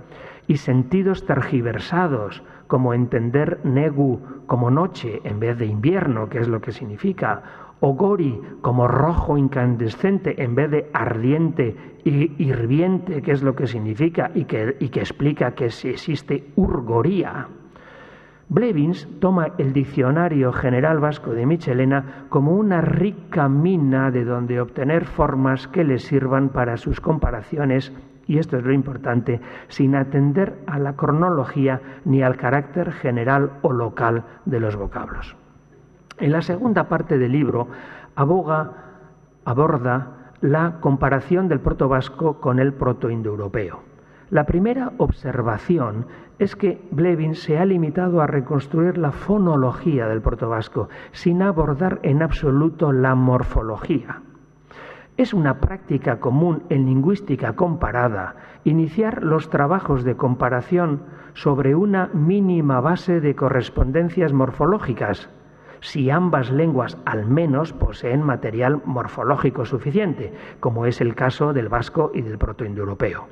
y sentidos tergiversados, como entender negu como noche en vez de invierno, que es lo que significa, o gori como rojo incandescente en vez de ardiente y hirviente, que es lo que significa y que explica que si existe urgoría. Blevins toma el Diccionario General Vasco de Michelena como una rica mina de donde obtener formas que le sirvan para sus comparaciones, y esto es lo importante, sin atender a la cronología ni al carácter general o local de los vocablos. En la segunda parte del libro aborda la comparación del protovasco con el protoindoeuropeo. La primera observación es que Blevins se ha limitado a reconstruir la fonología del protovasco, sin abordar en absoluto la morfología. Es una práctica común en lingüística comparada iniciar los trabajos de comparación sobre una mínima base de correspondencias morfológicas, si ambas lenguas al menos poseen material morfológico suficiente, como es el caso del vasco y del protoindoeuropeo.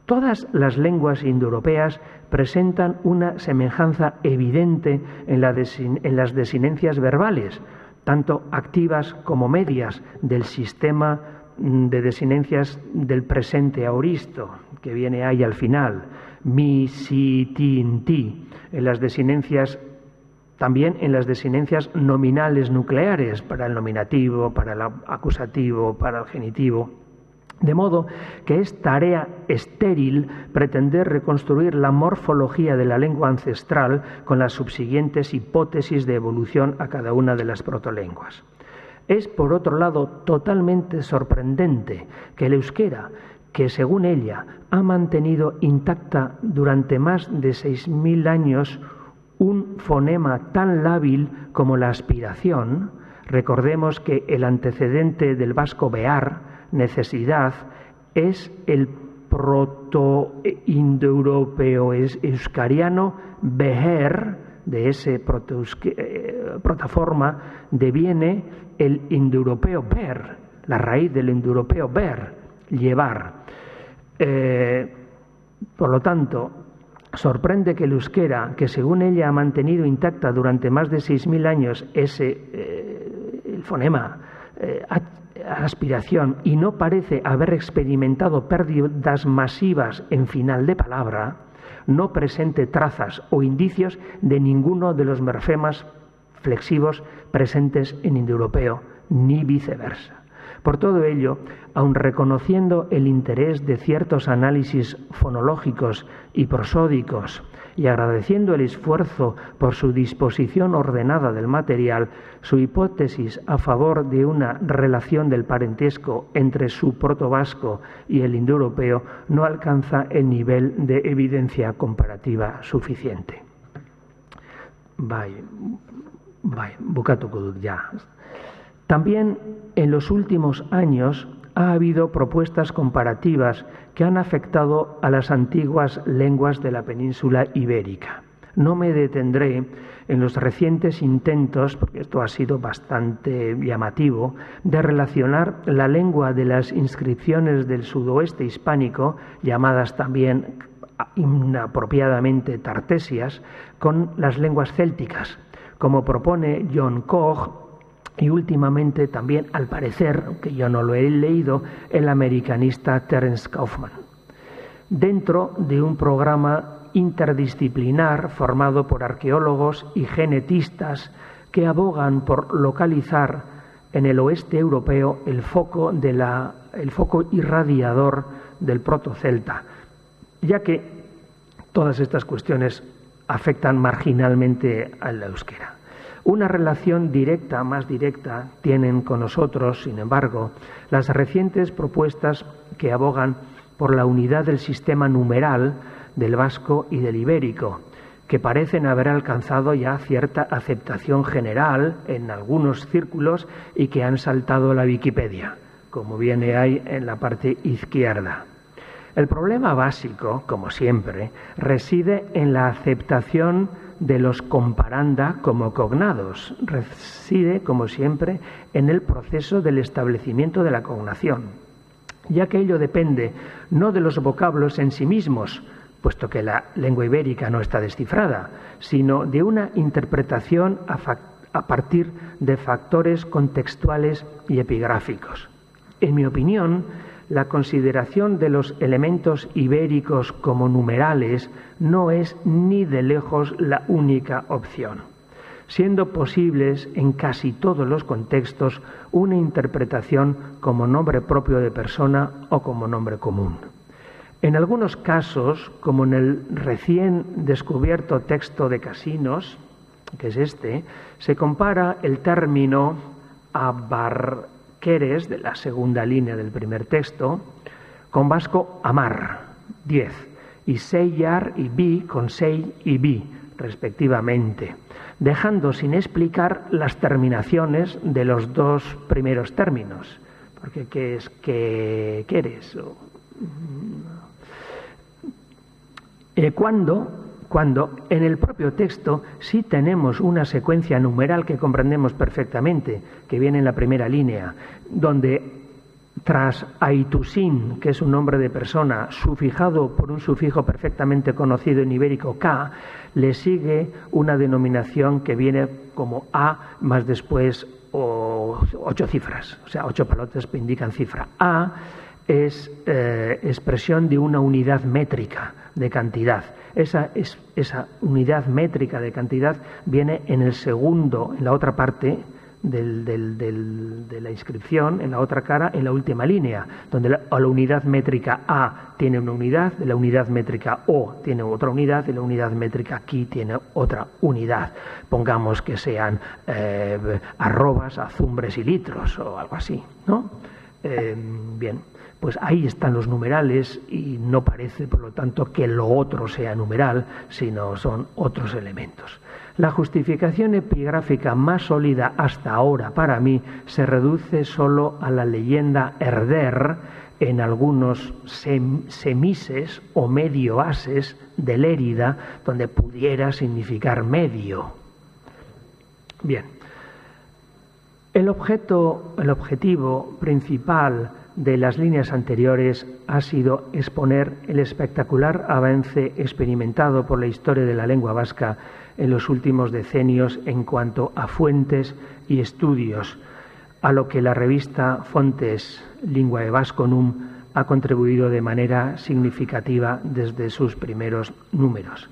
Todas las lenguas indoeuropeas presentan una semejanza evidente en las desinencias verbales, tanto activas como medias del sistema de desinencias del presente aoristo, que viene ahí al final, mi, si, tin, ti, también en las desinencias nominales nucleares, para el nominativo, para el acusativo, para el genitivo. De modo que es tarea estéril pretender reconstruir la morfología de la lengua ancestral con las subsiguientes hipótesis de evolución a cada una de las protolenguas. Es, por otro lado, totalmente sorprendente que el euskera, que según ella ha mantenido intacta durante más de 6.000 años un fonema tan lábil como la aspiración, recordemos que el antecedente del vasco bear, necesidad, es el proto-indoeuropeo euskariano, beher, de ese protoforma, deviene el indoeuropeo ber, la raíz del indoeuropeo ber, llevar. Por lo tanto, sorprende que el euskera, que según ella ha mantenido intacta durante más de 6.000 años el fonema aspiración y no parece haber experimentado pérdidas masivas en final de palabra, no presente trazas o indicios de ninguno de los morfemas flexivos presentes en indoeuropeo, ni viceversa. Por todo ello, aun reconociendo el interés de ciertos análisis fonológicos y prosódicos y agradeciendo el esfuerzo por su disposición ordenada del material, su hipótesis a favor de una relación del parentesco entre su protovasco y el indoeuropeo no alcanza el nivel de evidencia comparativa suficiente. Bukatuko dut ya. También en los últimos años ha habido propuestas comparativas que han afectado a las antiguas lenguas de la península ibérica. No me detendré en los recientes intentos, porque esto ha sido bastante llamativo, de relacionar la lengua de las inscripciones del sudoeste hispánico, llamadas también inapropiadamente tartesias, con las lenguas célticas, como propone John Koch, y últimamente también, al parecer, aunque yo no lo he leído, el americanista Terence Kaufman, dentro de un programa interdisciplinar formado por arqueólogos y genetistas que abogan por localizar en el oeste europeo el foco irradiador del protocelta, ya que todas estas cuestiones afectan marginalmente al euskera. Una relación directa, más directa, tienen con nosotros, sin embargo, las recientes propuestas que abogan por la unidad del sistema numeral del vasco y del ibérico, que parecen haber alcanzado ya cierta aceptación general en algunos círculos y que han saltado la Wikipedia, como viene ahí en la parte izquierda. El problema básico, como siempre, reside en la aceptación de los comparanda como cognados, reside, como siempre, en el proceso del establecimiento de la cognación, ya que ello depende no de los vocablos en sí mismos, puesto que la lengua ibérica no está descifrada, sino de una interpretación a partir de factores contextuales y epigráficos. En mi opinión, la consideración de los elementos ibéricos como numerales no es ni de lejos la única opción, siendo posibles en casi todos los contextos una interpretación como nombre propio de persona o como nombre común. En algunos casos, como en el recién descubierto texto de Casinos, que es este, se compara el término abarqueres de la segunda línea del primer texto con vasco amar, 10, y seiar y bi con sei y bi, respectivamente, dejando sin explicar las terminaciones de los dos primeros términos, porque ¿qué es que quieres? Cuando en el propio texto sí tenemos una secuencia numeral que comprendemos perfectamente, que viene en la primera línea, donde tras aitusin, que es un nombre de persona, sufijado por un sufijo perfectamente conocido en ibérico K, le sigue una denominación que viene como A más después 8 cifras, o sea, 8 palotes que indican cifra. A es expresión de una unidad métrica de cantidad. Esa unidad métrica de cantidad viene en el segundo, en la otra parte de la inscripción, en la otra cara, en la última línea, donde la unidad métrica A tiene una unidad, de la unidad métrica O tiene otra unidad, de la unidad métrica Ki tiene otra unidad. Pongamos que sean arrobas, azumbres y litros o algo así, ¿no? Bien, pues ahí están los numerales y no parece, por lo tanto, que lo otro sea numeral, sino son otros elementos. La justificación epigráfica más sólida hasta ahora para mí se reduce solo a la leyenda Herder en algunos semises o medioases de Lérida, donde pudiera significar medio. Bien. El objetivo principal de las líneas anteriores ha sido exponer el espectacular avance experimentado por la historia de la lengua vasca en los últimos decenios en cuanto a fuentes y estudios, a lo que la revista Fontes Linguae Vasconum ha contribuido de manera significativa desde sus primeros números.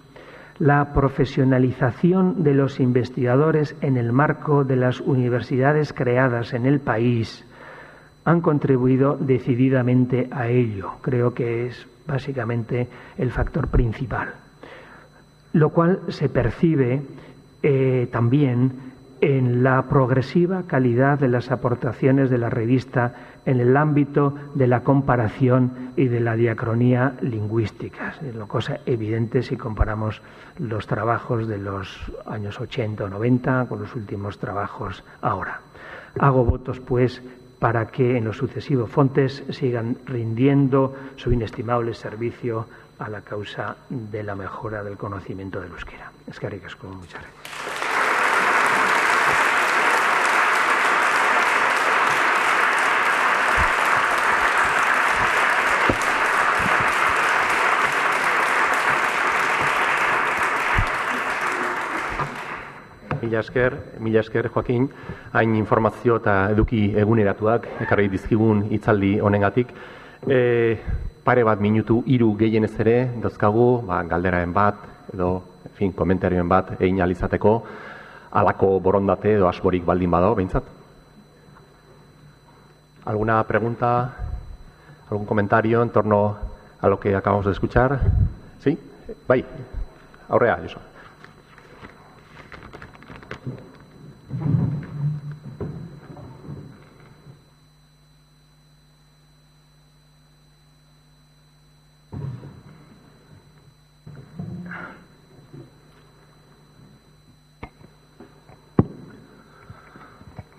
La profesionalización de los investigadores en el marco de las universidades creadas en el país han contribuido decididamente a ello. Creo que es básicamente el factor principal, lo cual se percibe también en la progresiva calidad de las aportaciones de la revista en el ámbito de la comparación y de la diacronía lingüísticas. Es una cosa evidente si comparamos los trabajos de los años 80 o 90 con los últimos trabajos ahora. Hago votos, pues, para que en los sucesivos Fontes sigan rindiendo su inestimable servicio a la causa de la mejora del conocimiento del euskera. Eskerrik asko, muchas gracias. Mila esker, Joaquin, hain informazio eta eduki eguneratuak ekarri dizkigun hitzaldi honengatik. Pare bat minutu, 3 gehienez ere dauzkagu, galderaen bat edo komentarioen bat egin ahal izateko, halako borondate edo asmorik baldin badago, behintzat. ¿Alguna pregunta, algún comentario en torno a lo que acabamos de escuchar? ¿Sí? Bai, aurrea, Josu.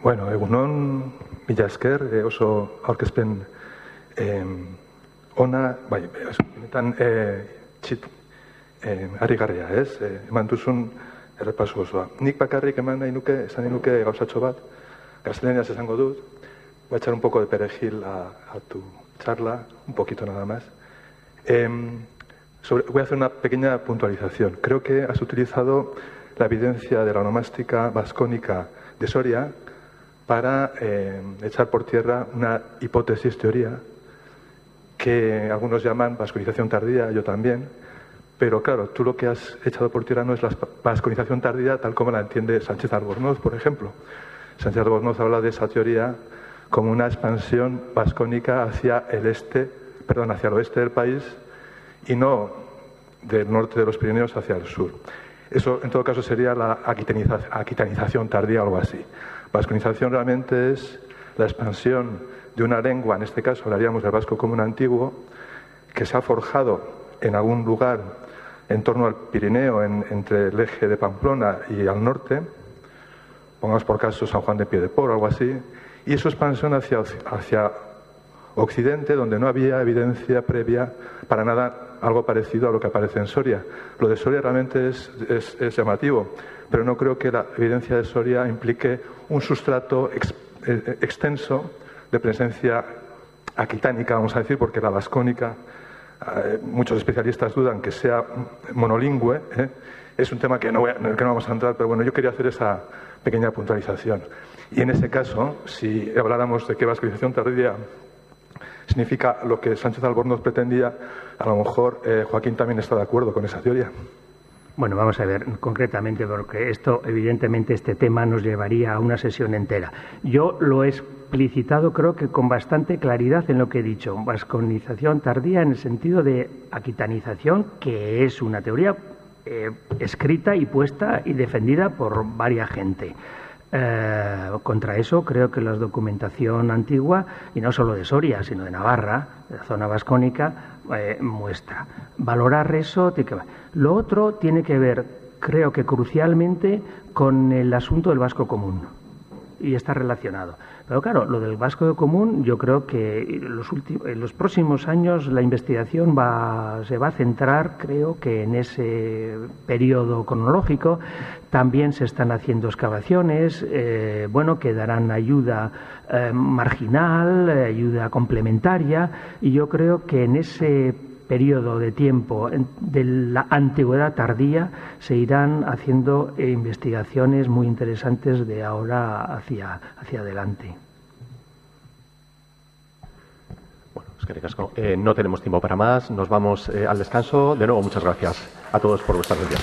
Bueno, egunon, mila esker, oso aurkezpen ona, benetan harrigarria, ez? Eman duzun errepaso osoa. Nik bakarrik esan nahi nuke gauzatxo bat, gaztelaniaz esango dut, voy a echar un poco de perejil a tu charla, un poquito nada más. Voy a hacer una pequeña puntualización. Creo que has utilizado la evidencia de la onomástica vascónica de Soria para echar por tierra una hipótesis, teoría, que algunos llaman vasconización tardía, yo también, pero claro, tú lo que has echado por tierra no es la vasconización tardía tal como la entiende Sánchez Albornoz, por ejemplo. Sánchez Albornoz habla de esa teoría como una expansión vascónica hacia el oeste del país y no del norte de los Pirineos hacia el sur. Eso, en todo caso, sería la aquitanización tardía o algo así. Vasconización realmente es la expansión de una lengua, en este caso hablaríamos del vasco común antiguo, que se ha forjado en algún lugar en torno al Pirineo, entre el eje de Pamplona y al norte, pongamos por caso San Juan de Piedeport o algo así, y su expansión hacia Occidente, donde no había evidencia previa para nada algo parecido a lo que aparece en Soria. Lo de Soria realmente es llamativo, pero no creo que la evidencia de Soria implique un sustrato extenso de presencia aquitánica, vamos a decir, porque la vascónica, muchos especialistas dudan que sea monolingüe. Es un tema en el que no vamos a entrar, pero bueno, yo quería hacer esa pequeña puntualización. Y en ese caso, si habláramos de que vasconización tardía significa lo que Sánchez Albornoz pretendía, a lo mejor Joaquín también está de acuerdo con esa teoría. Bueno, vamos a ver concretamente, porque evidentemente este tema nos llevaría a una sesión entera. Yo lo he explicitado, creo que con bastante claridad en lo que he dicho. Vasconización tardía en el sentido de aquitanización, que es una teoría escrita y puesta y defendida por varias gente. Contra eso creo que la documentación antigua, y no solo de Soria, sino de Navarra, de la zona vascónica, muestra. Valorar eso. Lo otro tiene que ver, creo que crucialmente, con el asunto del vasco común. y está relacionado. Pero claro, lo del vasco común, yo creo que en los próximos años la investigación se va a centrar, creo que en ese periodo cronológico. También se están haciendo excavaciones, que darán ayuda marginal, ayuda complementaria, y yo creo que en ese periodo de tiempo de la antigüedad tardía se irán haciendo investigaciones muy interesantes de ahora hacia adelante. Bueno, eskerrik asko. No tenemos tiempo para más, nos vamos al descanso. De nuevo, muchas gracias a todos por vuestra atención.